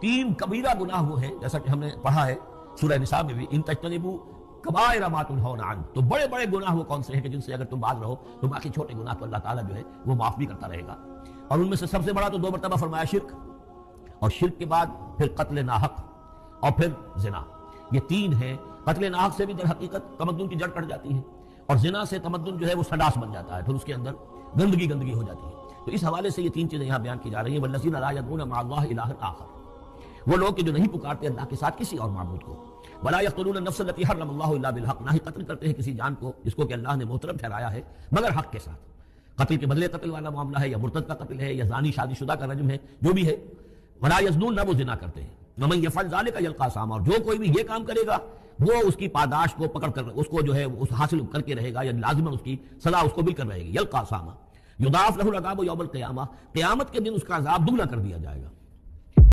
तीन कबीरा गुनाह वो है, जैसा कि हमने पढ़ा है सूरह निसा में भी, इन तजतनिबू कबाइर मा तुनहौना अन, तो बड़े बड़े गुनाह वो कौन से हैं कि जिनसे अगर तुम बाज रहो तो बाकी छोटे गुनाह तो अल्लाह ताला जो है वो माफ भी करता रहेगा। और उनमें से सबसे बड़ा तो 2 मरतबा फरमाया शिर्क, और शिर्क के बाद फिर कत्ल नाहक और फिर जिना। ये 3 हैं। कत्ल नाहक से भी दर हकीकत तमद्दुन की जड़ कट जाती है, और जिना से तमद्दुन जो है वो सडास बन जाता है, फिर उसके अंदर गंदगी गंदगी हो जाती है। तो इस हवाले से ये 3 चीजें यहां बयान की जा रही है। वल्लज़ीना ला यदऊना मअ अल्लाहि इलाहन आखर, वो लोग कि जो नहीं पुकारते अल्लाह के साथ किसी और माबूद को। वला यक़तलूना नफ्स लती हर्रमल्लाहु इल्ला बिल हक़, ना ही कत्ल करते हैं किसी जान को जिसको कि अल्लाह ने मोहतरम ठहराया है मगर हक के साथ। कत्ल के बदले कत्ल वाला मामला है, या मुर्तद का कत्ल है, या जानी शादीशुदा का रज्म है, जो भी है। वला यज़नून, ना वो जिना करते हैं। वमन यफ़अल ज़ालिका यल्क़ा असामा, और जो कोई भी ये काम करेगा वो उसकी पादाश को पकड़ कर उसको जो है उस हासिल करके रहेगा, या लाजिमन उसकी सजा उसको मिलकर रहेगी। यल्क़ा असामा युदाफ़ लहुल अज़ाबु यौमल क़ियामा, क़यामत के दिन उसका अज़ाब दुगना कर दिया जाएगा।